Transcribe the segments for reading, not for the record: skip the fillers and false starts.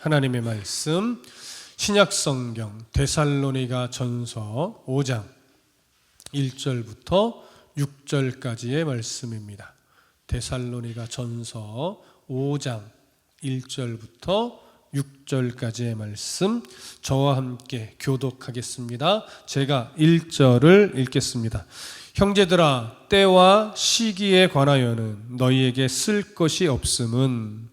하나님의 말씀 신약성경 데살로니가 전서 5장 1절부터 6절까지의 말씀입니다. 데살로니가 전서 5장 1절부터 6절까지의 말씀 저와 함께 교독하겠습니다. 제가 1절을 읽겠습니다. 형제들아, 때와 시기에 관하여는 너희에게 쓸 것이 없음은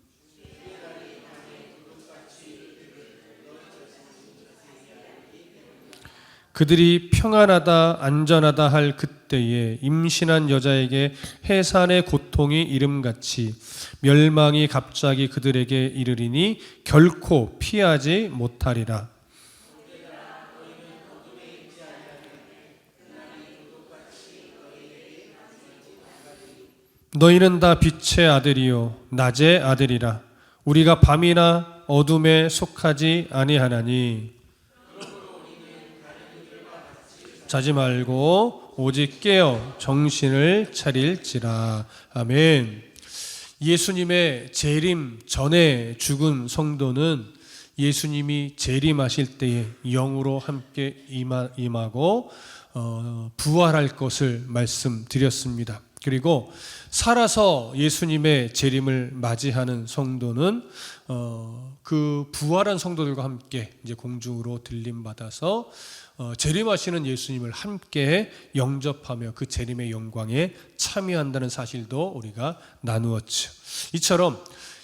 그들이 평안하다 안전하다 할 그때에 임신한 여자에게 해산의 고통이 이름같이 멸망이 갑자기 그들에게 이르리니 결코 피하지 못하리라. 너희는 다 빛의 아들이요 낮의 아들이라. 우리가 밤이나 어둠에 속하지 아니하나니 자지 말고 오직 깨어 정신을 차릴지라. 아멘. 예수님의 재림 전에 죽은 성도는 예수님이 재림하실 때에 영으로 함께 임하고 부활할 것을 말씀드렸습니다. 그리고 살아서 예수님의 재림을 맞이하는 성도는 그 부활한 성도들과 함께 이제 공중으로 들림받아서 재림하시는 예수님을 함께 영접하며 그 재림의 영광에 참여한다는 사실도 우리가 나누었죠. 이처럼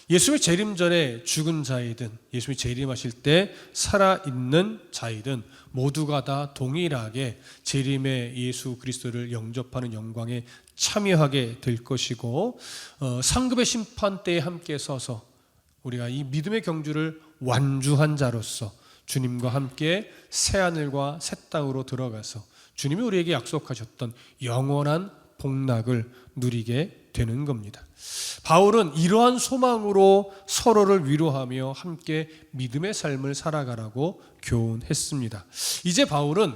예수님의 재림 전에 죽은 자이든 예수님이 재림하실 때 살아있는 자이든 모두가 다 동일하게 재림의 예수 그리스도를 영접하는 영광에 참여하게 될 것이고 상급의 심판 때에 함께 서서 우리가 이 믿음의 경주를 완주한 자로서 주님과 함께 새하늘과 새 땅으로 들어가서 주님이 우리에게 약속하셨던 영원한 복락을 누리게 되는 겁니다. 바울은 이러한 소망으로 서로를 위로하며 함께 믿음의 삶을 살아가라고 교훈했습니다. 이제 바울은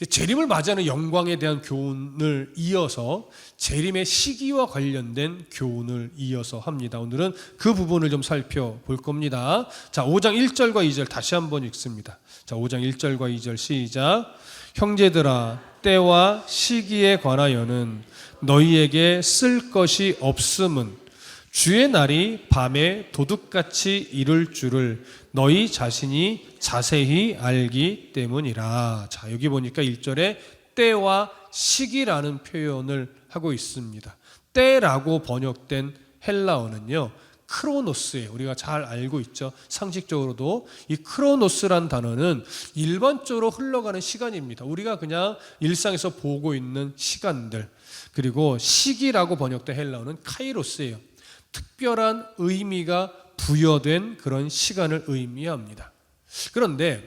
재림을 맞이하는 영광에 대한 교훈을 이어서 재림의 시기와 관련된 교훈을 이어서 합니다. 오늘은 그 부분을 좀 살펴볼 겁니다. 자, 5장 1절과 2절 다시 한번 읽습니다. 자, 5장 1절과 2절 시작. 형제들아, 때와 시기에 관하여는 너희에게 쓸 것이 없음은 주의 날이 밤에 도둑같이 이를 줄을 너희 자신이 자세히 알기 때문이라. 자, 여기 보니까 1절에 때와 시기라는 표현을 하고 있습니다. 때라고 번역된 헬라어는요, 크로노스예요. 우리가 잘 알고 있죠. 상식적으로도 이 크로노스란 단어는 일반적으로 흘러가는 시간입니다. 우리가 그냥 일상에서 보고 있는 시간들. 그리고 시기라고 번역된 헬라어는 카이로스예요. 특별한 의미가 부여된 그런 시간을 의미합니다. 그런데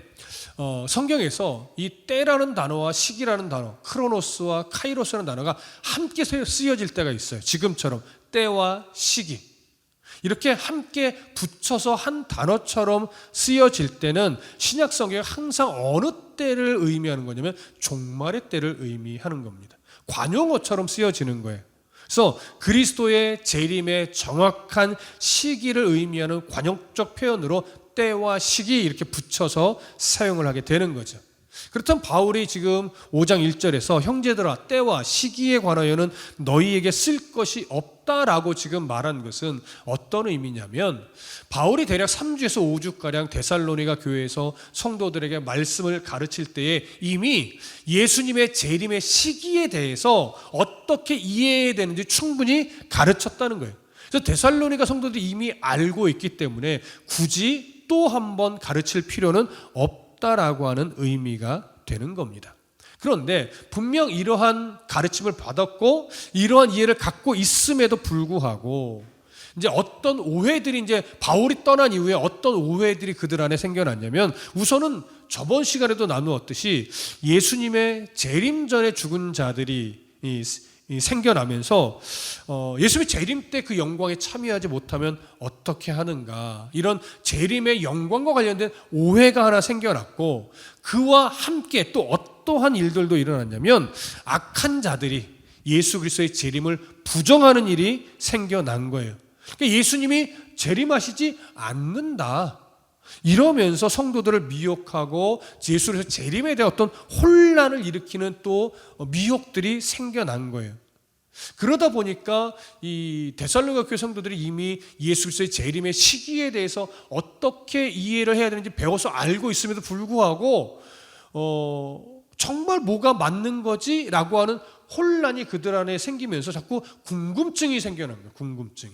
성경에서 이 때라는 단어와 시기라는 단어, 크로노스와 카이로스라는 단어가 함께 쓰여질 때가 있어요. 지금처럼 때와 시기 이렇게 함께 붙여서 한 단어처럼 쓰여질 때는 신약 성경에 항상 어느 때를 의미하는 거냐면 종말의 때를 의미하는 겁니다. 관용어처럼 쓰여지는 거예요. 그래서 그리스도의 재림의 정확한 시기를 의미하는 관용적 표현으로 때와 시기 이렇게 붙여서 사용을 하게 되는 거죠. 그렇다면 바울이 지금 5장 1절에서 형제들아, 때와 시기에 관하여는 너희에게 쓸 것이 없다라고 지금 말한 것은 어떤 의미냐면 바울이 대략 3주에서 5주가량 데살로니가 교회에서 성도들에게 말씀을 가르칠 때에 이미 예수님의 재림의 시기에 대해서 어떻게 이해해야 되는지 충분히 가르쳤다는 거예요. 그래서 데살로니가 성도들이 이미 알고 있기 때문에 굳이 또 한 번 가르칠 필요는 없다라고 하는 의미가 되는 겁니다. 그런데 분명 이러한 가르침을 받았고 이러한 이해를 갖고 있음에도 불구하고 이제 어떤 오해들이 이제 바울이 떠난 이후에 어떤 오해들이 그들 안에 생겨났냐면 우선은 저번 시간에도 나누었듯이 예수님의 재림 전에 죽은 자들이 생겨나면서 예수님의 재림 때 그 영광에 참여하지 못하면 어떻게 하는가, 이런 재림의 영광과 관련된 오해가 하나 생겨났고 그와 함께 또 어떠한 일들도 일어났냐면 악한 자들이 예수 그리스도의 재림을 부정하는 일이 생겨난 거예요. 그러니까 예수님이 재림하시지 않는다. 이러면서 성도들을 미혹하고 예수께서 재림에 대한 어떤 혼란을 일으키는 또 미혹들이 생겨난 거예요. 그러다 보니까 이 데살로니가 교회 성도들이 이미 예수 그리스도의 재림의 시기에 대해서 어떻게 이해를 해야 되는지 배워서 알고 있음에도 불구하고 정말 뭐가 맞는 거지? 라고 하는 혼란이 그들 안에 생기면서 자꾸 궁금증이 생겨난 거예요. 궁금증이.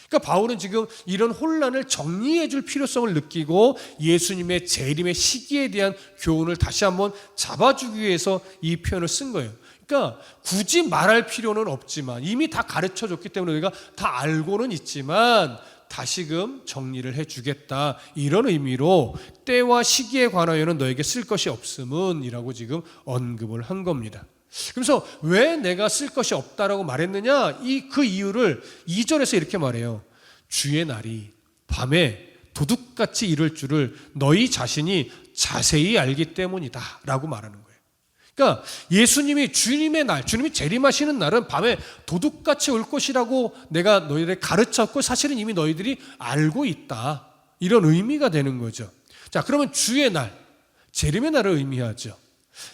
그러니까 바울은 지금 이런 혼란을 정리해 줄 필요성을 느끼고 예수님의 재림의 시기에 대한 교훈을 다시 한번 잡아주기 위해서 이 표현을 쓴 거예요. 그러니까 굳이 말할 필요는 없지만 이미 다 가르쳐 줬기 때문에 우리가 다 알고는 있지만 다시금 정리를 해주겠다, 이런 의미로 때와 시기에 관하여는 너에게 쓸 것이 없음은 이라고 지금 언급을 한 겁니다. 그래서 왜 내가 쓸 것이 없다라고 말했느냐, 그 이유를 2절에서 이렇게 말해요. 주의 날이 밤에 도둑같이 이를 줄을 너희 자신이 자세히 알기 때문이다 라고 말하는 거예요. 그러니까 예수님이 주님의 날, 주님이 재림하시는 날은 밤에 도둑같이 올 것이라고 내가 너희들에게 가르쳤고 사실은 이미 너희들이 알고 있다, 이런 의미가 되는 거죠. 자, 그러면 주의 날, 재림의 날을 의미하죠.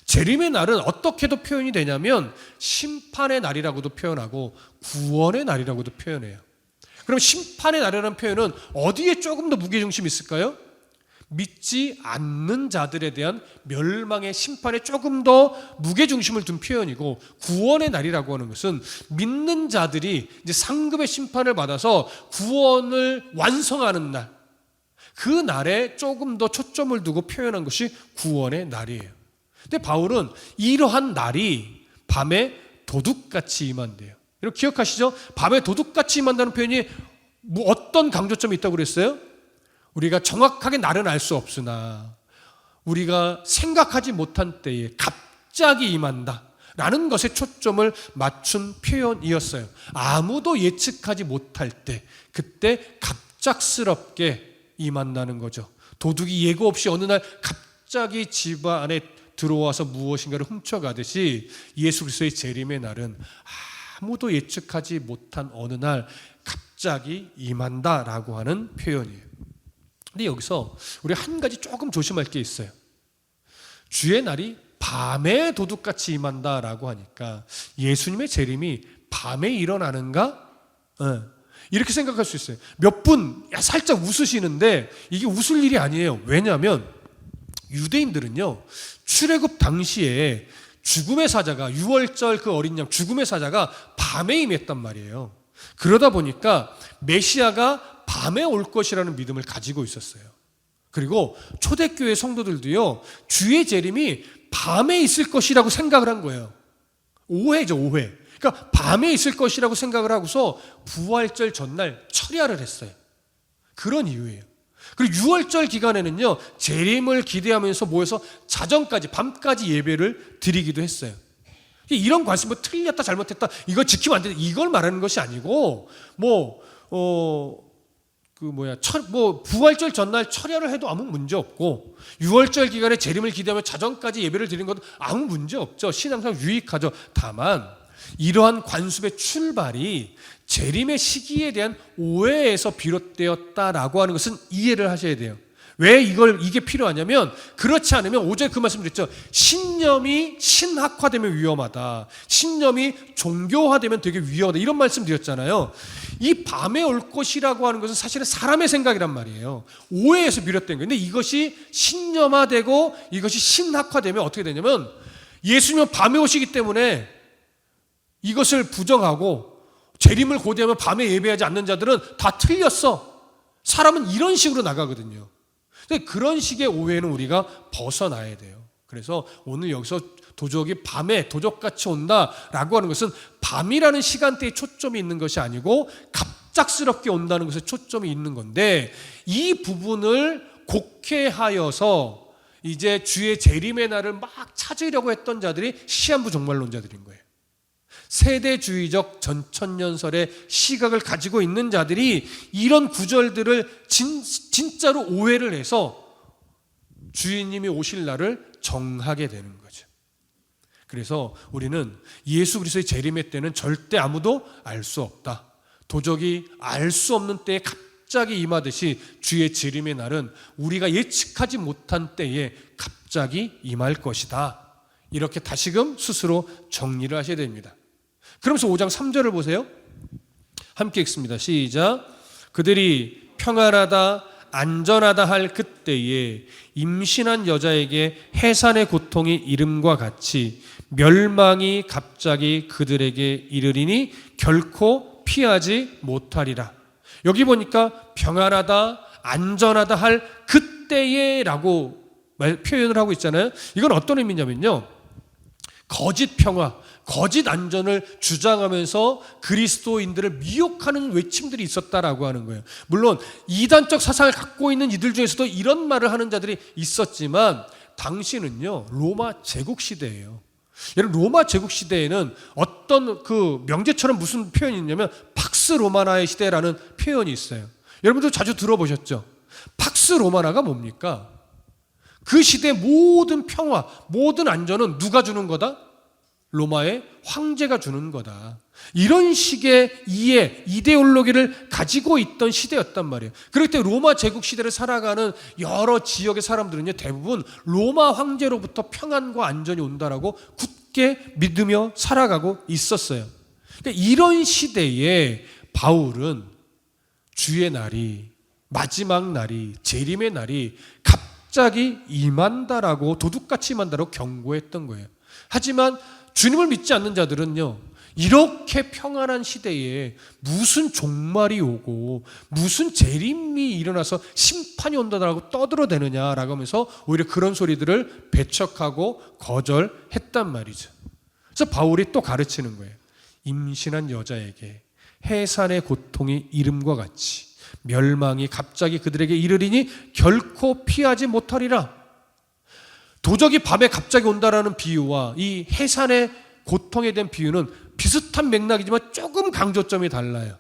재림의 날은 어떻게도 표현이 되냐면 심판의 날이라고도 표현하고 구원의 날이라고도 표현해요. 그럼 심판의 날이라는 표현은 어디에 조금 더 무게중심이 있을까요? 믿지 않는 자들에 대한 멸망의 심판에 조금 더 무게중심을 둔 표현이고, 구원의 날이라고 하는 것은 믿는 자들이 이제 상급의 심판을 받아서 구원을 완성하는 날, 그 날에 조금 더 초점을 두고 표현한 것이 구원의 날이에요. 근데 바울은 이러한 날이 밤에 도둑같이 임한대요. 이렇게 기억하시죠? 밤에 도둑같이 임한다는 표현이 어떤 강조점이 있다고 그랬어요? 우리가 정확하게 날은 알 수 없으나 우리가 생각하지 못한 때에 갑자기 임한다 라는 것에 초점을 맞춘 표현이었어요. 아무도 예측하지 못할 때, 그때 갑작스럽게 임한다는 거죠. 도둑이 예고 없이 어느 날 갑자기 집 안에 들어와서 무엇인가를 훔쳐가듯이 예수 그리스도의 재림의 날은 아무도 예측하지 못한 어느 날 갑자기 임한다라고 하는 표현이에요. 근데 여기서 우리 한 가지 조금 조심할 게 있어요. 주의 날이 밤에 도둑같이 임한다라고 하니까 예수님의 재림이 밤에 일어나는가? 이렇게 생각할 수 있어요. 몇 분 살짝 웃으시는데 이게 웃을 일이 아니에요. 왜냐하면 유대인들은요, 출애굽 당시에 죽음의 사자가, 유월절 그 어린 양 죽음의 사자가 밤에 임했단 말이에요. 그러다 보니까 메시아가 밤에 올 것이라는 믿음을 가지고 있었어요. 그리고 초대교회 성도들도요, 주의 재림이 밤에 있을 것이라고 생각을 한 거예요. 오해죠, 오해. 그러니까 밤에 있을 것이라고 생각을 하고서 부활절 전날 철야를 했어요. 그런 이유예요. 그리고 6월절 기간에는요, 재림을 기대하면서 모여서 자정까지, 밤까지 예배를 드리기도 했어요. 이런 관심, 뭐 틀렸다 잘못했다 이거 지키면 안 된다 이걸 말하는 것이 아니고, 부활절 전날 철야를 해도 아무 문제 없고 6월절 기간에 재림을 기대하며 자정까지 예배를 드리는 것도 아무 문제 없죠. 신앙상 유익하죠. 다만 이러한 관습의 출발이 재림의 시기에 대한 오해에서 비롯되었다라고 하는 것은 이해를 하셔야 돼요. 왜 이게 필요하냐면, 그렇지 않으면 5절 그 말씀 드렸죠. 신념이 신학화되면 위험하다. 신념이 종교화되면 되게 위험하다. 이런 말씀 드렸잖아요. 이 밤에 올 것이라고 하는 것은 사실은 사람의 생각이란 말이에요. 오해에서 비롯된 거예요. 근데 이것이 신념화되고 이것이 신학화되면 어떻게 되냐면, 예수님은 밤에 오시기 때문에 이것을 부정하고 재림을 고대하며 밤에 예배하지 않는 자들은 다 틀렸어. 사람은 이런 식으로 나가거든요. 그런 식의 오해는 우리가 벗어나야 돼요. 그래서 오늘 여기서 도적이 밤에 도적같이 온다라고 하는 것은 밤이라는 시간대에 초점이 있는 것이 아니고 갑작스럽게 온다는 것에 초점이 있는 건데, 이 부분을 곡해하여서 이제 주의 재림의 날을 막 찾으려고 했던 자들이 시한부 종말론자들인 거예요. 세대주의적 전천년설의 시각을 가지고 있는 자들이 이런 구절들을 진짜로 오해를 해서 주인님이 오실 날을 정하게 되는 거죠. 그래서 우리는 예수 그리스도의 재림의 때는 절대 아무도 알 수 없다. 도적이 알 수 없는 때에 갑자기 임하듯이 주의 재림의 날은 우리가 예측하지 못한 때에 갑자기 임할 것이다. 이렇게 다시금 스스로 정리를 하셔야 됩니다. 그러면서 5장 3절을 보세요. 함께 읽습니다. 시작. 그들이 평안하다 안전하다 할 그때에 임신한 여자에게 해산의 고통이 이름과 같이 멸망이 갑자기 그들에게 이르리니 결코 피하지 못하리라. 여기 보니까 평안하다 안전하다 할 그때에 라고 표현을 하고 있잖아요. 이건 어떤 의미냐면요, 거짓 평화, 거짓 안전을 주장하면서 그리스도인들을 미혹하는 외침들이 있었다라고 하는 거예요. 물론 이단적 사상을 갖고 있는 이들 중에서도 이런 말을 하는 자들이 있었지만 당시는요 로마 제국 시대예요. 여러분, 로마 제국 시대에는 어떤 그 명제처럼 무슨 표현이 있냐면 팍스 로마나의 시대라는 표현이 있어요. 여러분들 자주 들어보셨죠? 팍스 로마나가 뭡니까? 그 시대의 모든 평화, 모든 안전은 누가 주는 거다? 로마의 황제가 주는 거다. 이런 식의 이해, 이데올로기를 가지고 있던 시대였단 말이에요. 그럴 때 로마 제국 시대를 살아가는 여러 지역의 사람들은요, 대부분 로마 황제로부터 평안과 안전이 온다라고 굳게 믿으며 살아가고 있었어요. 그러니까 이런 시대에 바울은 주의 날이, 마지막 날이, 재림의 날이 갑자기 임한다라고, 도둑같이 임한다라고 경고했던 거예요. 하지만 주님을 믿지 않는 자들은요, 이렇게 평안한 시대에 무슨 종말이 오고 무슨 재림이 일어나서 심판이 온다라고 떠들어대느냐라고 하면서 오히려 그런 소리들을 배척하고 거절했단 말이죠. 그래서 바울이 또 가르치는 거예요. 임신한 여자에게 해산의 고통이 이름과 같이 멸망이 갑자기 그들에게 이르리니 결코 피하지 못하리라. 도적이 밤에 갑자기 온다라는 비유와 이 해산의 고통에 대한 비유는 비슷한 맥락이지만 조금 강조점이 달라요.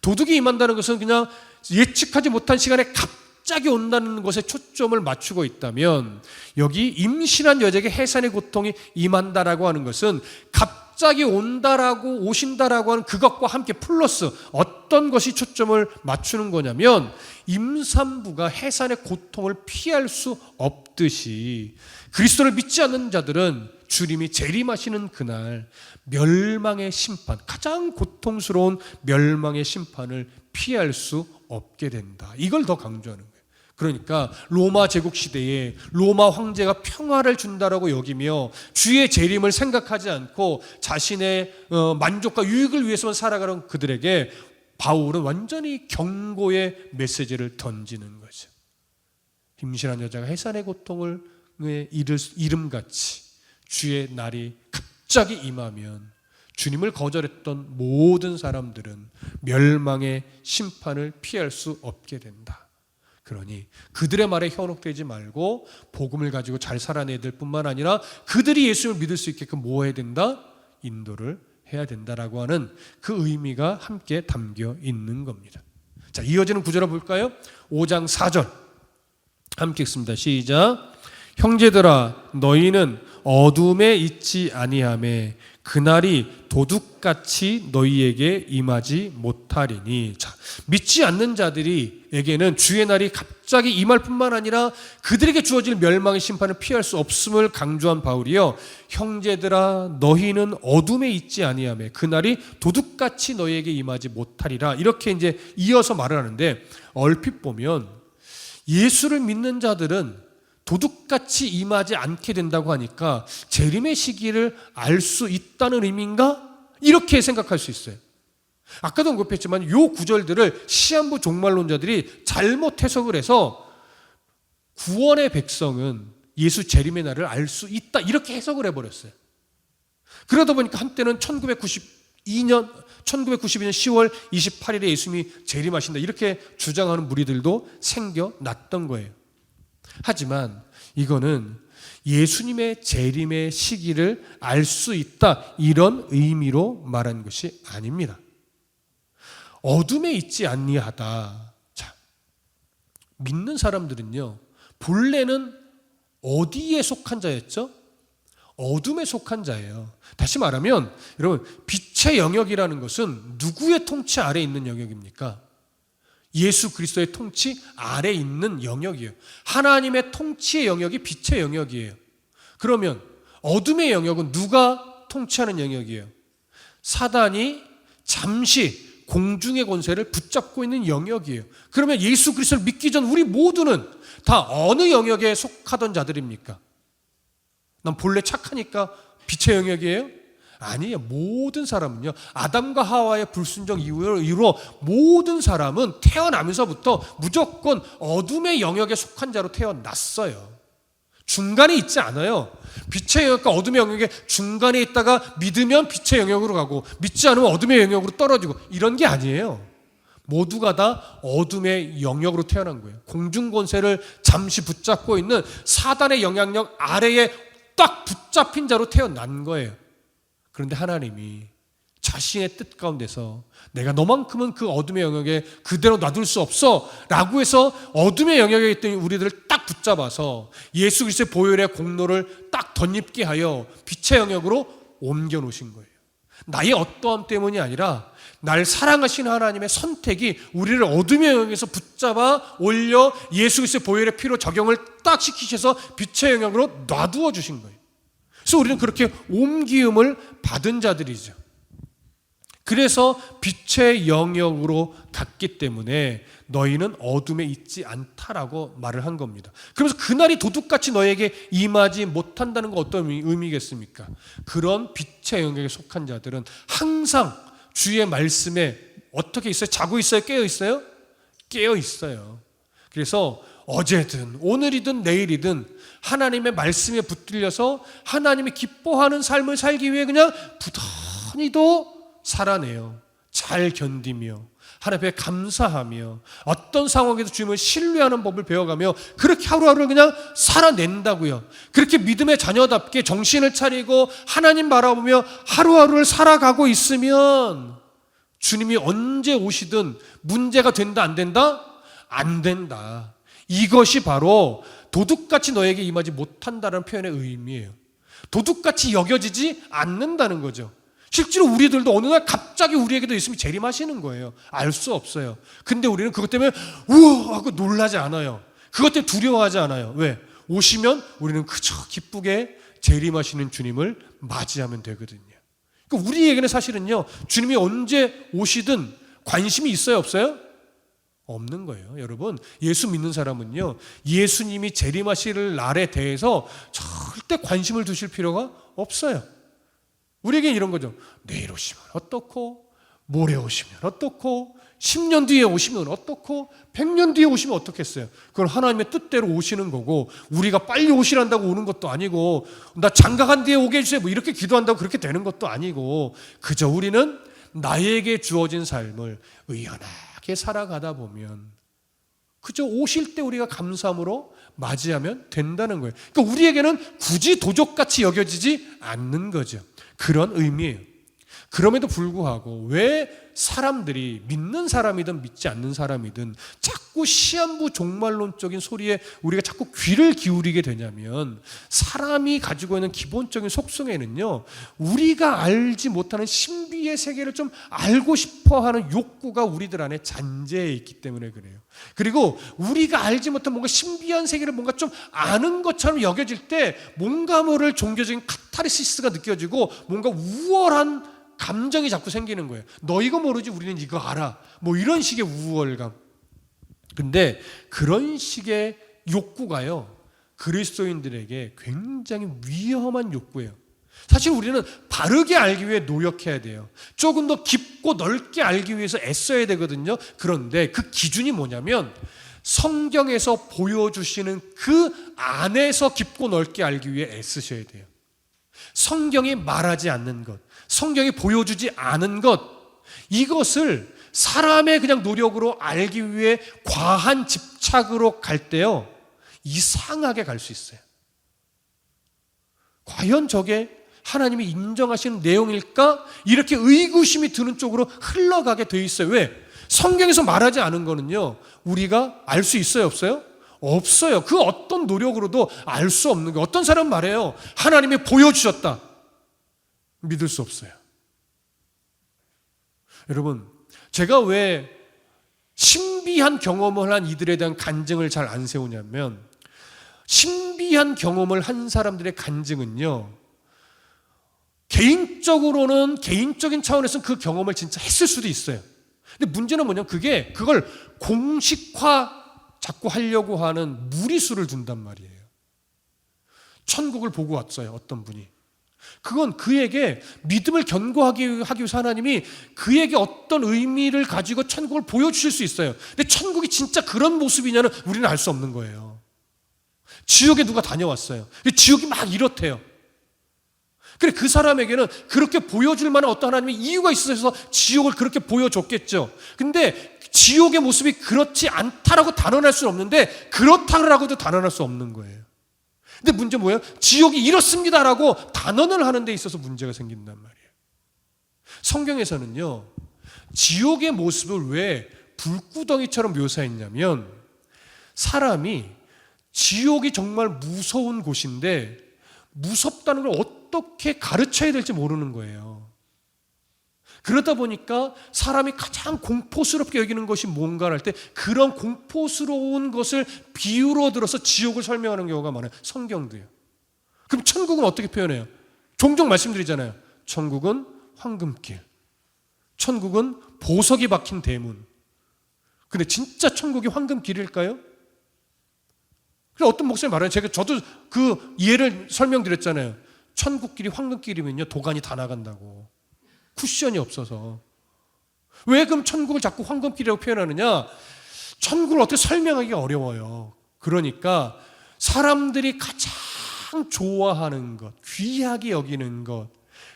도둑이 임한다는 것은 그냥 예측하지 못한 시간에 갑자기 온다는 것에 초점을 맞추고 있다면, 여기 임신한 여자에게 해산의 고통이 임한다라고 하는 것은 갑자기 온다라고, 오신다라고 하는 그것과 함께 플러스 어떤 것이 초점을 맞추는 거냐면, 임산부가 해산의 고통을 피할 수 없듯이 그리스도를 믿지 않는 자들은 주님이 재림하시는 그날 멸망의 심판, 가장 고통스러운 멸망의 심판을 피할 수 없게 된다. 이걸 더 강조하는 거예요. 그러니까 로마 제국 시대에 로마 황제가 평화를 준다라고 여기며 주의 재림을 생각하지 않고 자신의 만족과 유익을 위해서만 살아가는 그들에게 바울은 완전히 경고의 메시지를 던지는 거죠. 임신한 여자가 해산의 고통을 이름같이 주의 날이 갑자기 임하면 주님을 거절했던 모든 사람들은 멸망의 심판을 피할 수 없게 된다. 그러니 그들의 말에 현혹되지 말고 복음을 가지고 잘 살아내야 될 뿐만 아니라 그들이 예수를 믿을 수 있게끔 뭐 해야 된다? 인도를 해야 된다라고 하는 그 의미가 함께 담겨 있는 겁니다. 자, 이어지는 구절을 볼까요? 5장 4절 함께 읽습니다. 시작. 형제들아, 너희는 어둠에 있지 아니하매 그날이 도둑같이 너희에게 임하지 못하리니. 자, 믿지 않는 자들에게는 주의 날이 갑자기 임할 뿐만 아니라 그들에게 주어질 멸망의 심판을 피할 수 없음을 강조한 바울이요, 형제들아 너희는 어둠에 있지 아니하매 그날이 도둑같이 너희에게 임하지 못하리라, 이렇게 이제 이어서 말을 하는데, 얼핏 보면 예수를 믿는 자들은 도둑같이 임하지 않게 된다고 하니까 재림의 시기를 알 수 있다는 의미인가? 이렇게 생각할 수 있어요. 아까도 언급했지만 이 구절들을 시한부 종말론자들이 잘못 해석을 해서 구원의 백성은 예수 재림의 날을 알 수 있다, 이렇게 해석을 해버렸어요. 그러다 보니까 한때는 1992년 10월 28일에 예수님이 재림하신다, 이렇게 주장하는 무리들도 생겨났던 거예요. 하지만 이거는 예수님의 재림의 시기를 알 수 있다, 이런 의미로 말한 것이 아닙니다. 어둠에 있지 아니하다. 자, 믿는 사람들은요, 본래는 어디에 속한 자였죠? 어둠에 속한 자예요. 다시 말하면 여러분, 빛의 영역이라는 것은 누구의 통치 아래 있는 영역입니까? 예수 그리스도의 통치 아래 있는 영역이에요. 하나님의 통치의 영역이 빛의 영역이에요. 그러면 어둠의 영역은 누가 통치하는 영역이에요? 사단이 잠시 공중의 권세를 붙잡고 있는 영역이에요. 그러면 예수 그리스도를 믿기 전 우리 모두는 다 어느 영역에 속하던 자들입니까? 난 본래 착하니까 빛의 영역이에요? 아니에요. 모든 사람은요, 아담과 하와의 불순종 이후로 모든 사람은 태어나면서부터 무조건 어둠의 영역에 속한 자로 태어났어요. 중간에 있지 않아요. 빛의 영역과 어둠의 영역에 중간에 있다가 믿으면 빛의 영역으로 가고 믿지 않으면 어둠의 영역으로 떨어지고 이런 게 아니에요. 모두가 다 어둠의 영역으로 태어난 거예요. 공중권세를 잠시 붙잡고 있는 사단의 영향력 아래에 딱 붙잡힌 자로 태어난 거예요. 그런데 하나님이 자신의 뜻 가운데서 내가 너만큼은 그 어둠의 영역에 그대로 놔둘 수 없어 라고 해서 어둠의 영역에 있던 우리들을 딱 붙잡아서 예수 그리스도의 보혈의 공로를 딱 덧입게 하여 빛의 영역으로 옮겨 놓으신 거예요. 나의 어떠함 때문이 아니라 날 사랑하신 하나님의 선택이 우리를 어둠의 영역에서 붙잡아 올려 예수 그리스도의 보혈의 피로 적용을 딱 시키셔서 빛의 영역으로 놔두어 주신 거예요. 그래서 우리는 그렇게 옮기음을 받은 자들이죠. 그래서 빛의 영역으로 갔기 때문에 너희는 어둠에 있지 않다라고 말을 한 겁니다. 그러면서 그날이 도둑같이 너에게 임하지 못한다는 건 어떤 의미겠습니까? 그런 빛의 영역에 속한 자들은 항상 주의 말씀에 어떻게 있어요? 자고 있어요? 깨어 있어요? 깨어 있어요. 그래서 어제든 오늘이든 내일이든 하나님의 말씀에 붙들려서 하나님이 기뻐하는 삶을 살기 위해 그냥 부단히도 살아내요. 잘 견디며 하나님 앞에 감사하며 어떤 상황에도 주님을 신뢰하는 법을 배워가며 그렇게 하루하루를 그냥 살아낸다고요. 그렇게 믿음의 자녀답게 정신을 차리고 하나님 바라보며 하루하루를 살아가고 있으면 주님이 언제 오시든 문제가 된다 안 된다? 안 된다. 이것이 바로 도둑같이 너에게 임하지 못한다는 표현의 의미예요. 도둑같이 여겨지지 않는다는 거죠. 실제로 우리들도 어느 날 갑자기 우리에게도 예수님이 재림하시는 거예요. 알 수 없어요. 근데 우리는 그것 때문에 우와 하고 놀라지 않아요. 그것 때문에 두려워하지 않아요. 왜? 오시면 우리는 그저 기쁘게 재림하시는 주님을 맞이하면 되거든요. 그러니까 우리에게는 사실은요, 주님이 언제 오시든 관심이 있어요, 없어요? 없는 거예요. 여러분, 예수 믿는 사람은요, 예수님이 재림하실 날에 대해서 절대 관심을 두실 필요가 없어요. 우리에게 이런 거죠. 내일 오시면 어떻고, 모레 오시면 어떻고, 10년 뒤에 오시면 어떻고, 100년 뒤에 오시면 어떻겠어요? 그건 하나님의 뜻대로 오시는 거고, 우리가 빨리 오시란다고 오는 것도 아니고, 나 장가간 뒤에 오게 해주세요 뭐 이렇게 기도한다고 그렇게 되는 것도 아니고, 그저 우리는 나에게 주어진 삶을 의연하게 살아가다 보면 그저 오실 때 우리가 감사함으로 맞이하면 된다는 거예요. 그러니까 우리에게는 굳이 도적같이 여겨지지 않는 거죠. 그런 의미예요. 그럼에도 불구하고 왜 사람들이 믿는 사람이든 믿지 않는 사람이든 자꾸 시한부 종말론적인 소리에 우리가 자꾸 귀를 기울이게 되냐면, 사람이 가지고 있는 기본적인 속성에는요, 우리가 알지 못하는 신비의 세계를 좀 알고 싶어하는 욕구가 우리들 안에 잔재해 있기 때문에 그래요. 그리고 우리가 알지 못한 뭔가 신비한 세계를 뭔가 좀 아는 것처럼 여겨질 때 뭔가 모를 종교적인 카타르시스가 느껴지고 뭔가 우월한 감정이 자꾸 생기는 거예요. 너 이거 모르지 우리는 이거 알아. 뭐 이런 식의 우월감. 근데 그런 식의 욕구가요, 그리스도인들에게 굉장히 위험한 욕구예요. 사실 우리는 바르게 알기 위해 노력해야 돼요. 조금 더 깊고 넓게 알기 위해서 애써야 되거든요. 그런데 그 기준이 뭐냐면 성경에서 보여주시는 그 안에서 깊고 넓게 알기 위해 애쓰셔야 돼요. 성경이 말하지 않는 것, 성경이 보여주지 않은 것, 이것을 사람의 그냥 노력으로 알기 위해 과한 집착으로 갈 때요, 이상하게 갈 수 있어요. 과연 저게 하나님이 인정하시는 내용일까? 이렇게 의구심이 드는 쪽으로 흘러가게 돼 있어요. 왜? 성경에서 말하지 않은 거는요, 우리가 알 수 있어요, 없어요? 없어요. 그 어떤 노력으로도 알 수 없는 거예요. 어떤 사람은 말해요. 하나님이 보여주셨다. 믿을 수 없어요. 여러분, 제가 왜 신비한 경험을 한 이들에 대한 간증을 잘 안 세우냐면, 신비한 경험을 한 사람들의 간증은요, 개인적으로는 개인적인 차원에서는 그 경험을 진짜 했을 수도 있어요. 근데 문제는 뭐냐면 그걸 공식화 자꾸 하려고 하는 무리수를 둔단 말이에요. 천국을 보고 왔어요, 어떤 분이. 그건 그에게 믿음을 견고하게 하기 위해서 하나님이 그에게 어떤 의미를 가지고 천국을 보여주실 수 있어요. 근데 천국이 진짜 그런 모습이냐는 우리는 알 수 없는 거예요. 지옥에 누가 다녀왔어요. 지옥이 막 이렇대요. 그래, 그 사람에게는 그렇게 보여줄 만한 어떤 하나님의 이유가 있어서 지옥을 그렇게 보여줬겠죠. 근데 지옥의 모습이 그렇지 않다라고 단언할 수는 없는데 그렇다라고도 단언할 수 없는 거예요. 근데 문제 뭐예요? 지옥이 이렇습니다라고 단언을 하는 데 있어서 문제가 생긴단 말이에요. 성경에서는요, 지옥의 모습을 왜 불구덩이처럼 묘사했냐면, 사람이 지옥이 정말 무서운 곳인데 무섭다는 걸 어떻게 가르쳐야 될지 모르는 거예요. 그러다 보니까 사람이 가장 공포스럽게 여기는 것이 뭔가 할 때 그런 공포스러운 것을 비유로 들어서 지옥을 설명하는 경우가 많아요. 성경도요. 그럼 천국은 어떻게 표현해요? 종종 말씀드리잖아요. 천국은 황금길, 천국은 보석이 박힌 대문. 근데 진짜 천국이 황금길일까요? 그래서 어떤 목사님 말해요. 저도 그 예를 설명드렸잖아요. 천국길이 황금길이면요, 도가니 다 나간다고. 쿠션이 없어서. 왜 그럼 천국을 자꾸 황금길이라고 표현하느냐? 천국을 어떻게 설명하기가 어려워요. 그러니까 사람들이 가장 좋아하는 것, 귀하게 여기는 것,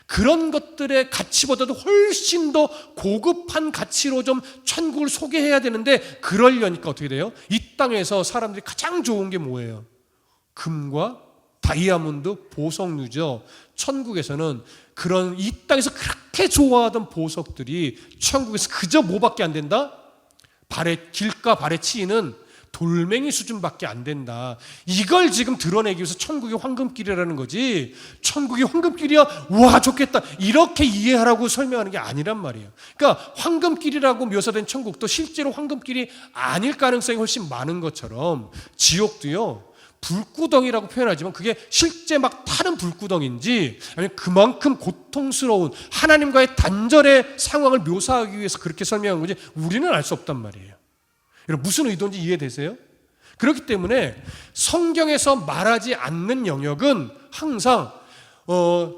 그런 것들의 가치보다도 훨씬 더 고급한 가치로 좀 천국을 소개해야 되는데, 그러려니까 어떻게 돼요? 이 땅에서 사람들이 가장 좋은 게 뭐예요? 금과 다이아몬드, 보석류죠. 천국에서는 그런 이 땅에서 그렇게 좋아하던 보석들이 천국에서 그저 뭐밖에 안 된다? 길가 발에 치이는 돌멩이 수준밖에 안 된다. 이걸 지금 드러내기 위해서 천국이 황금길이라는 거지, 천국이 황금길이야, 와 좋겠다, 이렇게 이해하라고 설명하는 게 아니란 말이에요. 그러니까 황금길이라고 묘사된 천국도 실제로 황금길이 아닐 가능성이 훨씬 많은 것처럼 지옥도요, 불구덩이라고 표현하지만 그게 실제 막 타는 불구덩이인지 아니면 그만큼 고통스러운 하나님과의 단절의 상황을 묘사하기 위해서 그렇게 설명한 건지 우리는 알 수 없단 말이에요. 여러분, 무슨 의도인지 이해되세요? 그렇기 때문에 성경에서 말하지 않는 영역은 항상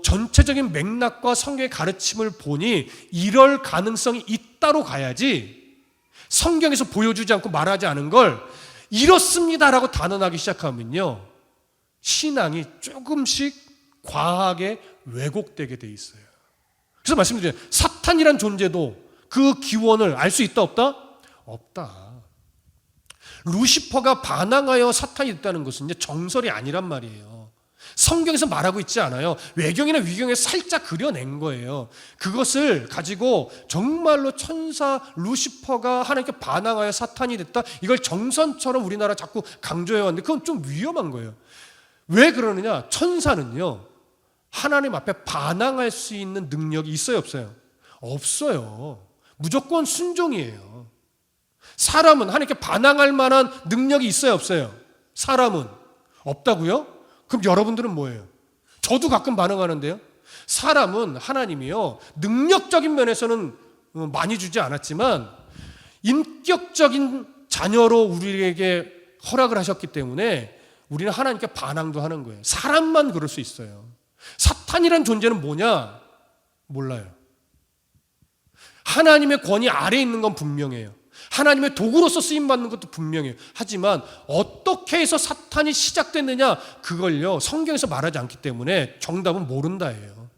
전체적인 맥락과 성경의 가르침을 보니 이럴 가능성이 있다로 가야지, 성경에서 보여주지 않고 말하지 않은 걸 이렇습니다라고 단언하기 시작하면요, 신앙이 조금씩 과하게 왜곡되게 돼 있어요. 그래서 말씀드려요. 사탄이란 존재도 그 기원을 알 수 있다 없다? 없다. 루시퍼가 반항하여 사탄이 됐다는 것은 이제 정설이 아니란 말이에요. 성경에서 말하고 있지 않아요. 외경이나 위경에서 살짝 그려낸 거예요. 그것을 가지고 정말로 천사 루시퍼가 하나님께 반항하여 사탄이 됐다, 이걸 정선처럼 우리나라 자꾸 강조해왔는데 그건 좀 위험한 거예요. 왜 그러느냐? 천사는요, 하나님 앞에 반항할 수 있는 능력이 있어요 없어요? 없어요. 무조건 순종이에요. 사람은 하나님께 반항할 만한 능력이 있어요 없어요? 사람은 없다고요? 그럼 여러분들은 뭐예요? 저도 가끔 반응하는데요. 사람은 하나님이요, 능력적인 면에서는 많이 주지 않았지만 인격적인 자녀로 우리에게 허락을 하셨기 때문에 우리는 하나님께 반항도 하는 거예요. 사람만 그럴 수 있어요. 사탄이란 존재는 뭐냐? 몰라요. 하나님의 권위 아래에 있는 건 분명해요. 하나님의 도구로서 쓰임받는 것도 분명해요. 하지만 어떻게 해서 사탄이 시작됐느냐, 그걸요 성경에서 말하지 않기 때문에 정답은 모른다예요.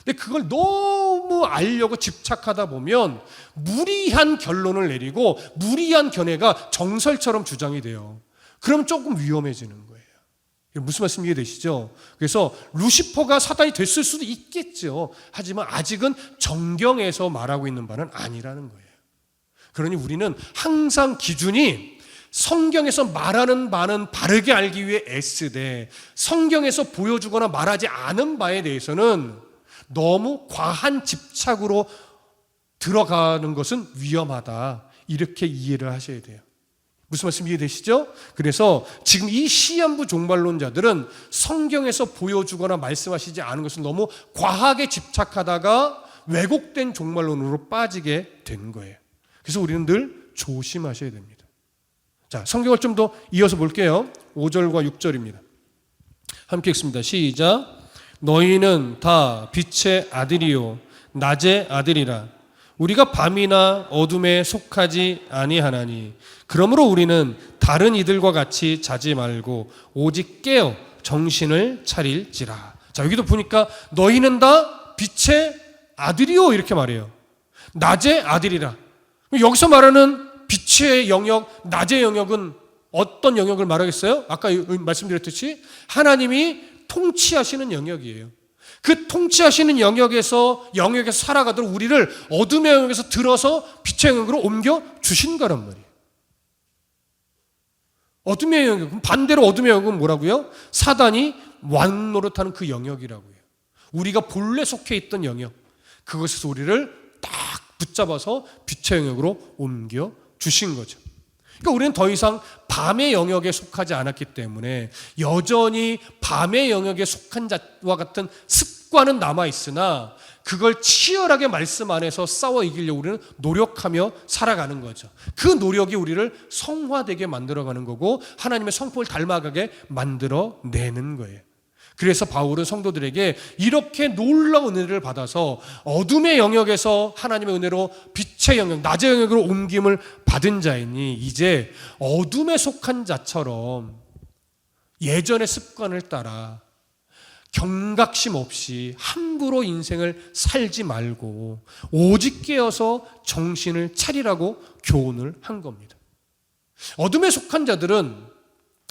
근데 그걸 너무 알려고 집착하다 보면 무리한 결론을 내리고 무리한 견해가 정설처럼 주장이 돼요. 그럼 조금 위험해지는 거예요. 무슨 말씀 이해되시죠? 그래서 루시퍼가 사탄이 됐을 수도 있겠죠. 하지만 아직은 정경에서 말하고 있는 바는 아니라는 거예요. 그러니 우리는 항상 기준이 성경에서 말하는 바는 바르게 알기 위해 애쓰되 성경에서 보여주거나 말하지 않은 바에 대해서는 너무 과한 집착으로 들어가는 것은 위험하다. 이렇게 이해를 하셔야 돼요. 무슨 말씀 이해되시죠? 그래서 지금 이 시한부 종말론자들은 성경에서 보여주거나 말씀하시지 않은 것을 너무 과하게 집착하다가 왜곡된 종말론으로 빠지게 된 거예요. 그래서 우리는 늘 조심하셔야 됩니다. 자, 성경을 좀 더 이어서 볼게요. 5절과 6절입니다. 함께 읽습니다. 시작. 너희는 다 빛의 아들이요 낮의 아들이라. 우리가 밤이나 어둠에 속하지 아니하나니 그러므로 우리는 다른 이들과 같이 자지 말고 오직 깨어 정신을 차릴지라. 자, 여기도 보니까 너희는 다 빛의 아들이요 이렇게 말해요. 낮의 아들이라. 여기서 말하는 빛의 영역, 낮의 영역은 어떤 영역을 말하겠어요? 아까 말씀드렸듯이 하나님이 통치하시는 영역이에요. 그 통치하시는 영역에서 살아가도록 우리를 어둠의 영역에서 들어서 빛의 영역으로 옮겨 주신 거란 말이에요. 어둠의 영역, 반대로 어둠의 영역은 뭐라고요? 사단이 왕노릇하는 그 영역이라고요. 우리가 본래 속해 있던 영역, 그것에서 우리를 딱 붙잡아서 빛의 영역으로 옮겨 주신 거죠. 그러니까 우리는 더 이상 밤의 영역에 속하지 않았기 때문에 여전히 밤의 영역에 속한 자와 같은 습관은 남아있으나 그걸 치열하게 말씀 안에서 싸워 이기려고 우리는 노력하며 살아가는 거죠. 그 노력이 우리를 성화되게 만들어가는 거고 하나님의 성품을 닮아가게 만들어내는 거예요. 그래서 바울은 성도들에게 이렇게 놀라운 은혜를 받아서 어둠의 영역에서 하나님의 은혜로 빛의 영역, 낮의 영역으로 옮김을 받은 자이니 이제 어둠에 속한 자처럼 예전의 습관을 따라 경각심 없이 함부로 인생을 살지 말고 오직 깨어서 정신을 차리라고 교훈을 한 겁니다. 어둠에 속한 자들은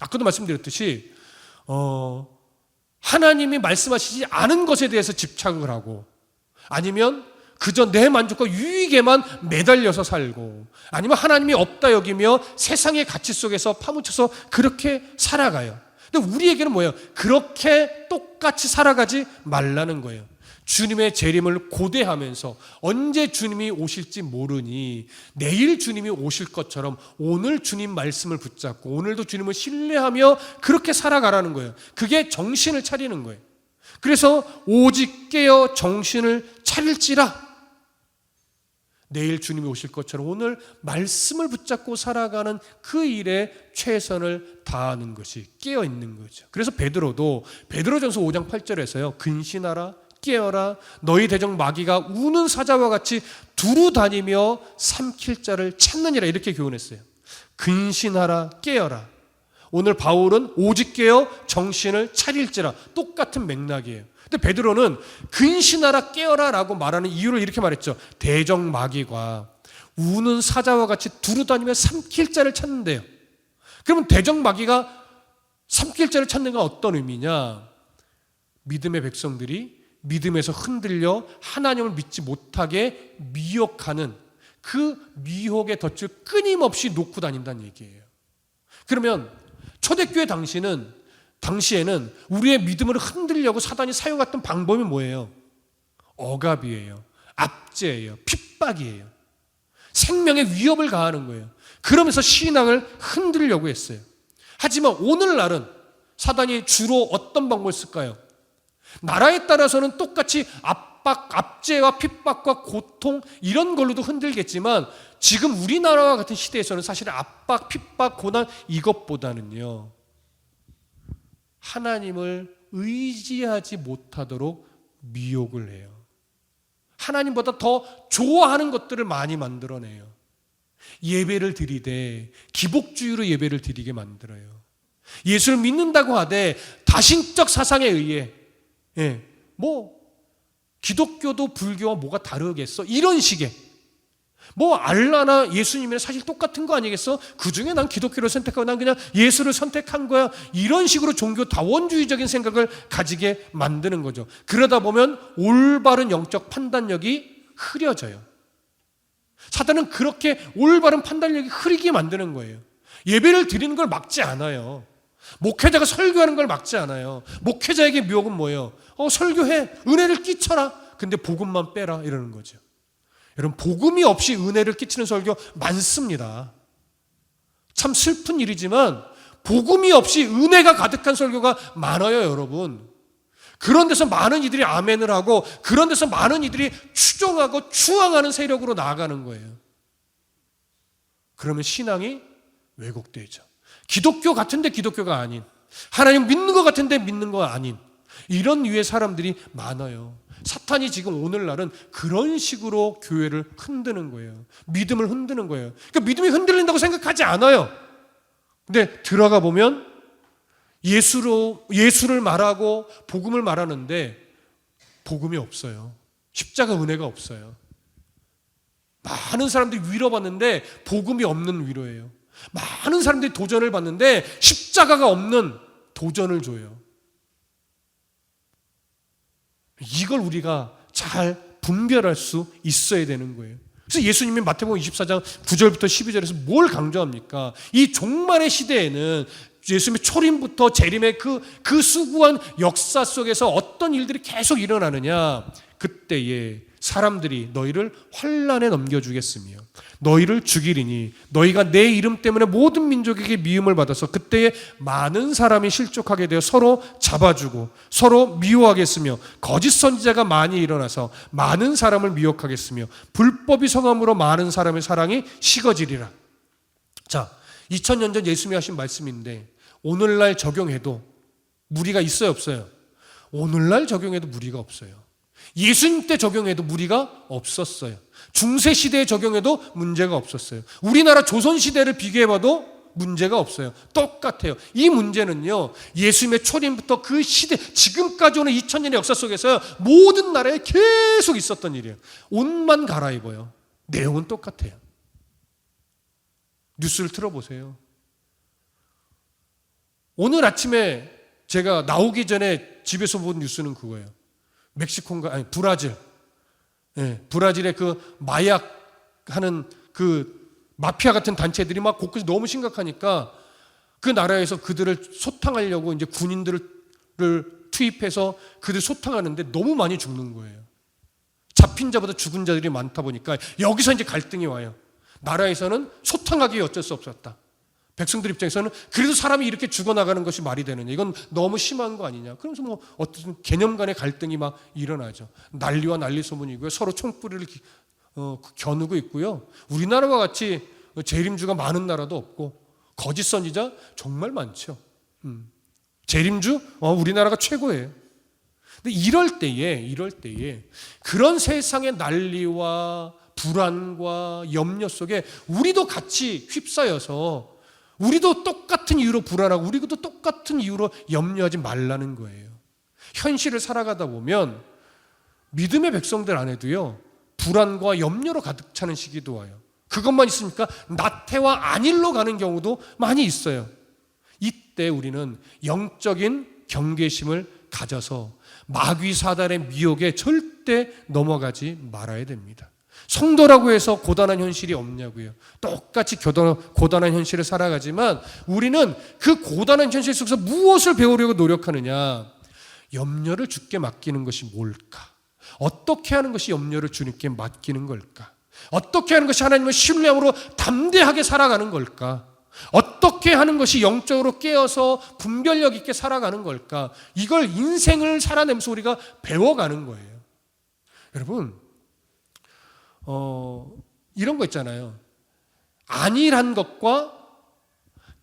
아까도 말씀드렸듯이 하나님이 말씀하시지 않은 것에 대해서 집착을 하고 아니면 그저 내 만족과 유익에만 매달려서 살고 아니면 하나님이 없다 여기며 세상의 가치 속에서 파묻혀서 그렇게 살아가요. 근데 우리에게는 뭐예요? 그렇게 똑같이 살아가지 말라는 거예요. 주님의 재림을 고대하면서 언제 주님이 오실지 모르니 내일 주님이 오실 것처럼 오늘 주님 말씀을 붙잡고 오늘도 주님을 신뢰하며 그렇게 살아가라는 거예요. 그게 정신을 차리는 거예요. 그래서 오직 깨어 정신을 차릴지라. 내일 주님이 오실 것처럼 오늘 말씀을 붙잡고 살아가는 그 일에 최선을 다하는 것이 깨어 있는 거죠. 그래서 베드로도 베드로전서 5장 8절에서요. 근신하라 깨어라 너희 대적 마귀가 우는 사자와 같이 두루 다니며 삼킬 자를 찾느니라 이렇게 교훈했어요. 근신하라 깨어라. 오늘 바울은 오직 깨어 정신을 차릴지라 똑같은 맥락이에요. 근데 베드로는 근신하라 깨어라 라고 말하는 이유를 이렇게 말했죠. 대적 마귀가 우는 사자와 같이 두루 다니며 삼킬 자를 찾는데요. 그러면 대적 마귀가 삼킬 자를 찾는 건 어떤 의미냐? 믿음의 백성들이 믿음에서 흔들려 하나님을 믿지 못하게 미혹하는 그 미혹의 덫을 끊임없이 놓고 다닌다는 얘기예요. 그러면 초대교회 당시에는 우리의 믿음을 흔들려고 사단이 사용했던 방법이 뭐예요? 억압이에요. 압제예요. 핍박이에요. 생명의 위협을 가하는 거예요. 그러면서 신앙을 흔들려고 했어요. 하지만 오늘날은 사단이 주로 어떤 방법을 쓸까요? 나라에 따라서는 똑같이 압박, 압제와 핍박과 고통 이런 걸로도 흔들겠지만 지금 우리나라와 같은 시대에서는 사실 압박, 핍박, 고난 이것보다는요 하나님을 의지하지 못하도록 미혹을 해요. 하나님보다 더 좋아하는 것들을 많이 만들어내요. 예배를 드리되 기복주의로 예배를 드리게 만들어요. 예수를 믿는다고 하되 다신적 사상에 의해 기독교도 불교와 뭐가 다르겠어? 이런 식의 알라나 예수님이랑 사실 똑같은 거 아니겠어? 그 중에 난 기독교를 선택하고 난 그냥 예수를 선택한 거야. 이런 식으로 종교 다원주의적인 생각을 가지게 만드는 거죠. 그러다 보면 올바른 영적 판단력이 흐려져요. 사단은 그렇게 올바른 판단력이 흐리게 만드는 거예요. 예배를 드리는 걸 막지 않아요. 목회자가 설교하는 걸 막지 않아요. 목회자에게 미혹은 뭐예요? 설교해. 은혜를 끼쳐라. 근데 복음만 빼라. 이러는 거죠. 여러분, 복음이 없이 은혜를 끼치는 설교 많습니다. 참 슬픈 일이지만 복음이 없이 은혜가 가득한 설교가 많아요, 여러분. 그런 데서 많은 이들이 아멘을 하고 그런 데서 많은 이들이 추종하고 추앙하는 세력으로 나아가는 거예요. 그러면 신앙이 왜곡되죠. 기독교 같은데 기독교가 아닌, 하나님 믿는 것 같은데 믿는 거 아닌 이런 류의 사람들이 많아요. 사탄이 지금 오늘날은 그런 식으로 교회를 흔드는 거예요. 믿음을 흔드는 거예요. 그러니까 믿음이 흔들린다고 생각하지 않아요. 근데 들어가 보면 예수를 말하고 복음을 말하는데 복음이 없어요. 십자가 은혜가 없어요. 많은 사람들이 위로받는데 복음이 없는 위로예요. 많은 사람들이 도전을 받는데 십자가가 없는 도전을 줘요. 이걸 우리가 잘 분별할 수 있어야 되는 거예요. 그래서 예수님이 마태복음 24장 9절부터 12절에서 뭘 강조합니까? 이 종말의 시대에는 예수님의 초림부터 재림의 그 수구한 역사 속에서 어떤 일들이 계속 일어나느냐? 그때에 사람들이 너희를 환난에 넘겨주겠으며 너희를 죽이리니 너희가 내 이름 때문에 모든 민족에게 미움을 받아서 그때에 많은 사람이 실족하게 되어 서로 잡아주고 서로 미워하겠으며 거짓 선지자가 많이 일어나서 많은 사람을 미혹하겠으며 불법이 성함으로 많은 사람의 사랑이 식어지리라. 자, 2000년 전 예수님이 하신 말씀인데 오늘날 적용해도 무리가 있어요, 없어요? 오늘날 적용해도 무리가 없어요. 예수님 때 적용해도 무리가 없었어요. 중세시대에 적용해도 문제가 없었어요. 우리나라 조선시대를 비교해봐도 문제가 없어요. 똑같아요. 이 문제는요, 예수님의 초림부터 그 시대, 지금까지 오는 2000년의 역사 속에서 모든 나라에 계속 있었던 일이에요. 옷만 갈아입어요. 내용은 똑같아요. 뉴스를 틀어보세요. 오늘 아침에 제가 나오기 전에 집에서 본 뉴스는 그거예요. 멕시코인가, 아니, 브라질. 예, 브라질의 그 마약 하는 그 마피아 같은 단체들이 막 곳곳이 너무 심각하니까 그 나라에서 그들을 소탕하려고 이제 군인들을 투입해서 그들 소탕하는데 너무 많이 죽는 거예요. 잡힌 자보다 죽은 자들이 많다 보니까 여기서 이제 갈등이 와요. 나라에서는 소탕하기 어쩔 수 없었다. 백성들 입장에서는 그래도 사람이 이렇게 죽어나가는 것이 말이 되느냐, 이건 너무 심한 거 아니냐. 그러면서 뭐 어떤 개념 간의 갈등이 막 일어나죠. 난리와 난리 소문이고요. 서로 총뿌리를 겨누고 있고요. 우리나라와 같이 재림주가 많은 나라도 없고 거짓 선지자 정말 많죠. 재림주 우리나라가 최고예요. 근데 이럴 때에 그런 세상의 난리와 불안과 염려 속에 우리도 같이 휩싸여서 우리도 똑같은 이유로 불안하고 우리도 똑같은 이유로 염려하지 말라는 거예요. 현실을 살아가다 보면 믿음의 백성들 안에도요, 불안과 염려로 가득 차는 시기도 와요. 그것만 있습니까? 나태와 안일로 가는 경우도 많이 있어요. 이때 우리는 영적인 경계심을 가져서 마귀 사단의 미혹에 절대 넘어가지 말아야 됩니다. 성도라고 해서 고단한 현실이 없냐고요. 똑같이 고단한 현실을 살아가지만 우리는 그 고단한 현실 속에서 무엇을 배우려고 노력하느냐? 염려를 주께 맡기는 것이 뭘까? 어떻게 하는 것이 염려를 주님께 맡기는 걸까? 어떻게 하는 것이 하나님을 신뢰함으로 담대하게 살아가는 걸까? 어떻게 하는 것이 영적으로 깨어서 분별력 있게 살아가는 걸까? 이걸 인생을 살아내면서 우리가 배워가는 거예요. 여러분, 이런 거 있잖아요. 안일한 것과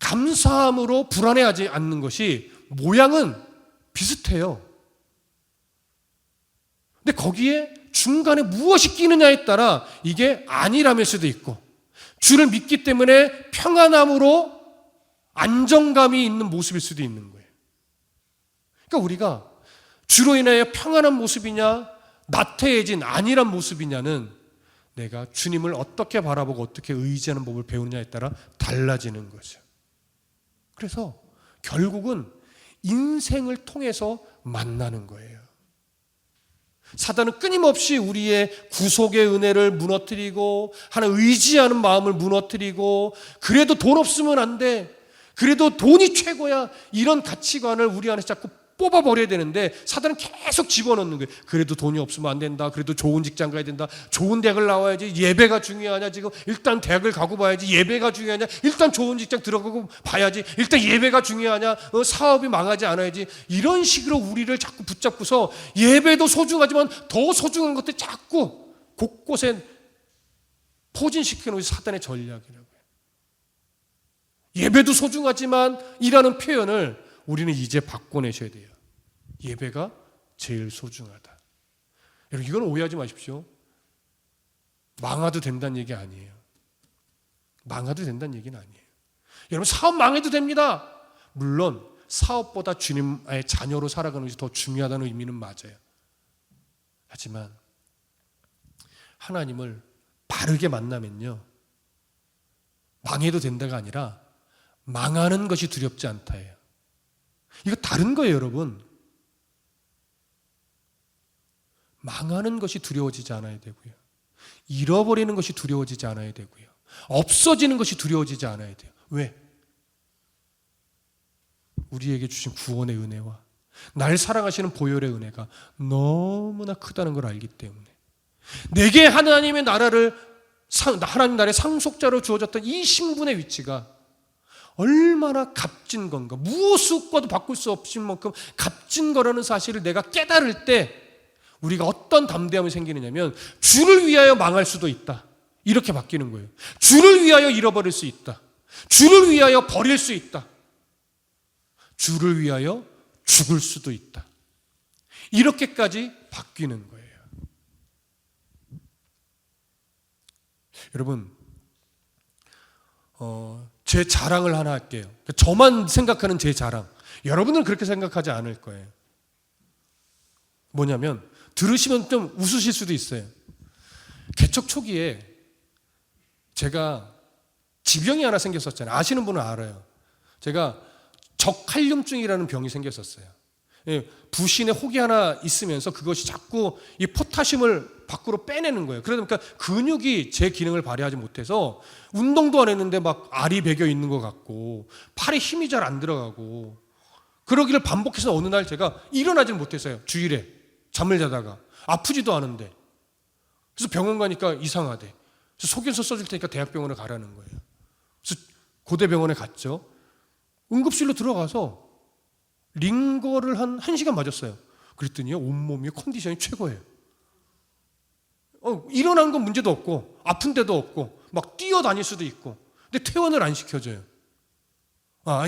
감사함으로 불안해하지 않는 것이 모양은 비슷해요. 근데 거기에 중간에 무엇이 끼느냐에 따라 이게 안일함일 수도 있고 주를 믿기 때문에 평안함으로 안정감이 있는 모습일 수도 있는 거예요. 그러니까 우리가 주로 인하여 평안한 모습이냐 나태해진 안일한 모습이냐는 내가 주님을 어떻게 바라보고 어떻게 의지하는 법을 배우느냐에 따라 달라지는 거죠. 그래서 결국은 인생을 통해서 만나는 거예요. 사단은 끊임없이 우리의 구속의 은혜를 무너뜨리고 하나님 의지하는 마음을 무너뜨리고 그래도 돈 없으면 안 돼. 그래도 돈이 최고야. 이런 가치관을 우리 안에서 자꾸 뽑아버려야 되는데 사단은 계속 집어넣는 거예요. 그래도 돈이 없으면 안 된다. 그래도 좋은 직장 가야 된다. 좋은 대학을 나와야지. 예배가 중요하냐. 지금 일단 대학을 가고 봐야지. 예배가 중요하냐. 일단 좋은 직장 들어가고 봐야지. 일단 예배가 중요하냐. 사업이 망하지 않아야지. 이런 식으로 우리를 자꾸 붙잡고서 예배도 소중하지만 더 소중한 것들 자꾸 곳곳에 포진시키는 것이 사단의 전략이라고요. 예배도 소중하지만 이라는 표현을 우리는 이제 바꿔내셔야 돼요. 예배가 제일 소중하다. 여러분, 이건 오해하지 마십시오. 망해도 된다는 얘기 아니에요. 망해도 된다는 얘기는 아니에요. 여러분, 사업 망해도 됩니다. 물론 사업보다 주님의 자녀로 살아가는 것이 더 중요하다는 의미는 맞아요. 하지만 하나님을 바르게 만나면요, 망해도 된다가 아니라 망하는 것이 두렵지 않다예요. 이거 다른 거예요, 여러분. 망하는 것이 두려워지지 않아야 되고요. 잃어버리는 것이 두려워지지 않아야 되고요. 없어지는 것이 두려워지지 않아야 돼요. 왜? 우리에게 주신 구원의 은혜와 날 사랑하시는 보혈의 은혜가 너무나 크다는 걸 알기 때문에 내게 하나님의 나라를 하나님 나라의 상속자로 주어졌던 이 신분의 위치가 얼마나 값진 건가, 무엇과도 바꿀 수 없을 만큼 값진 거라는 사실을 내가 깨달을 때 우리가 어떤 담대함이 생기느냐면 주를 위하여 망할 수도 있다, 이렇게 바뀌는 거예요. 주를 위하여 잃어버릴 수 있다. 주를 위하여 버릴 수 있다. 주를 위하여 죽을 수도 있다. 이렇게까지 바뀌는 거예요. 여러분, 제 자랑을 하나 할게요. 저만 생각하는 제 자랑. 여러분은 그렇게 생각하지 않을 거예요. 뭐냐면 들으시면 좀 웃으실 수도 있어요. 개척 초기에 제가 지병이 하나 생겼었잖아요. 아시는 분은 알아요. 제가 적칼륨증이라는 병이 생겼었어요. 부신에 혹이 하나 있으면서 그것이 자꾸 이 포타슘을 밖으로 빼내는 거예요. 그러니까 근육이 제 기능을 발휘하지 못해서 운동도 안 했는데 막 알이 배겨 있는 것 같고 팔에 힘이 잘 안 들어가고 그러기를 반복해서 어느 날 제가 일어나지 못했어요. 주일에 잠을 자다가 아프지도 않은데. 그래서 병원 가니까 이상하대. 그래서 소견서 써줄 테니까 대학병원에 가라는 거예요. 그래서 고대병원에 갔죠. 응급실로 들어가서 링거를 한 1시간 맞았어요. 그랬더니요, 온몸이 컨디션이 최고예요. 일어난 건 문제도 없고 아픈 데도 없고 막 뛰어다닐 수도 있고. 근데 퇴원을 안 시켜줘요.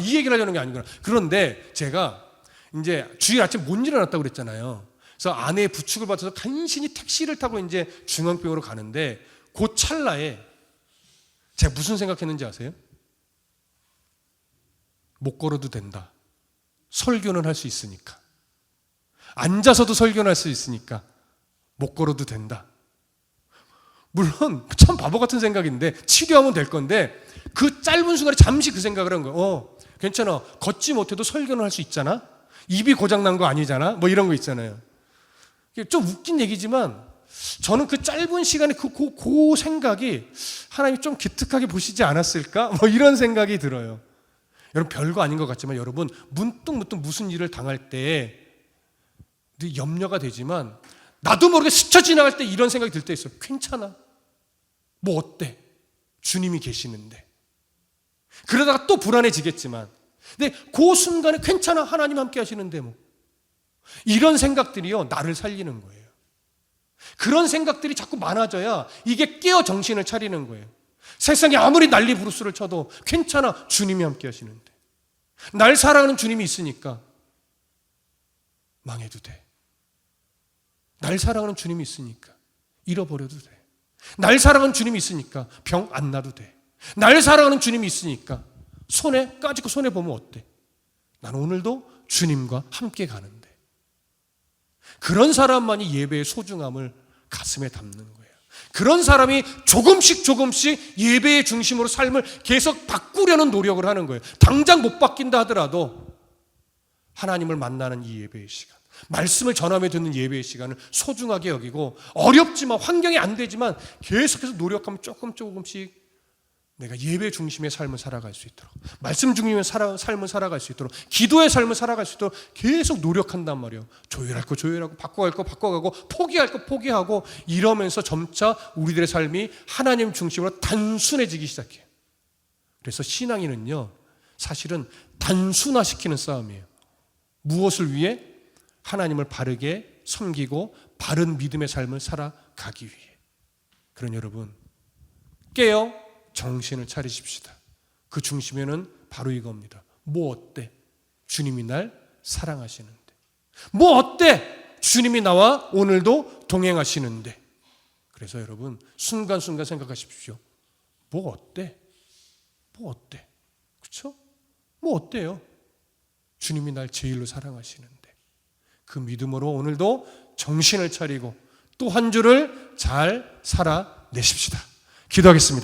이 얘기를 하려는 게 아니구나. 그런데 제가 이제 주일 아침 못 일어났다고 그랬잖아요. 그래서 아내의 부축을 받아서 간신히 택시를 타고 이제 중앙병원으로 가는데 그 찰나에 제가 무슨 생각했는지 아세요? 못 걸어도 된다. 설교는 할 수 있으니까. 앉아서도 설교는 할 수 있으니까 못 걸어도 된다. 물론 참 바보 같은 생각인데 치료하면 될 건데 그 짧은 순간에 잠시 그 생각을 한 거예요. 괜찮아. 걷지 못해도 설교는 할 수 있잖아. 입이 고장난 거 아니잖아. 뭐 이런 거 있잖아요. 좀 웃긴 얘기지만 저는 그 짧은 시간에 그 생각이 하나님이 좀 기특하게 보시지 않았을까? 뭐 이런 생각이 들어요. 여러분, 별거 아닌 것 같지만 여러분 문득 무슨 일을 당할 때 염려가 되지만 나도 모르게 스쳐 지나갈 때 이런 생각이 들 때 있어요. 괜찮아. 뭐 어때? 주님이 계시는데. 그러다가 또 불안해지겠지만 근데 그 순간에 괜찮아. 하나님 함께 하시는데 뭐. 이런 생각들이요, 나를 살리는 거예요. 그런 생각들이 자꾸 많아져야 이게 깨어 정신을 차리는 거예요. 세상에 아무리 난리 부르스를 쳐도 괜찮아. 주님이 함께 하시는데. 날 사랑하는 주님이 있으니까 망해도 돼. 날 사랑하는 주님이 있으니까 잃어버려도 돼. 날 사랑하는 주님이 있으니까 병 안 나도 돼. 날 사랑하는 주님이 있으니까 까짓거 손해보면 어때? 나는 오늘도 주님과 함께 가는데. 그런 사람만이 예배의 소중함을 가슴에 담는 거예요. 그런 사람이 조금씩 예배의 중심으로 삶을 계속 바꾸려는 노력을 하는 거예요. 당장 못 바뀐다 하더라도 하나님을 만나는 이 예배의 시간, 말씀을 전함에 듣는 예배의 시간을 소중하게 여기고 어렵지만 환경이 안 되지만 계속해서 노력하면 조금씩 내가 예배 중심의 삶을 살아갈 수 있도록, 말씀 중심의 삶을 살아갈 수 있도록, 기도의 삶을 살아갈 수 있도록 계속 노력한단 말이에요. 조율할 거 조율하고, 바꿔갈 거 바꿔가고, 포기할 거 포기하고, 이러면서 점차 우리들의 삶이 하나님 중심으로 단순해지기 시작해요. 그래서 신앙인은요, 사실은 단순화시키는 싸움이에요. 무엇을 위해? 하나님을 바르게 섬기고 바른 믿음의 삶을 살아가기 위해. 그러니 여러분, 깨어 정신을 차리십시다. 그 중심에는 바로 이겁니다. 뭐 어때? 주님이 날 사랑하시는데. 뭐 어때? 주님이 나와 오늘도 동행하시는데. 그래서 여러분, 순간순간 생각하십시오. 뭐 어때? 뭐 어때? 그렇죠? 뭐 어때요? 주님이 날 제일로 사랑하시는데. 그 믿음으로 오늘도 정신을 차리고 또 한 주를 잘 살아내십시다. 기도하겠습니다.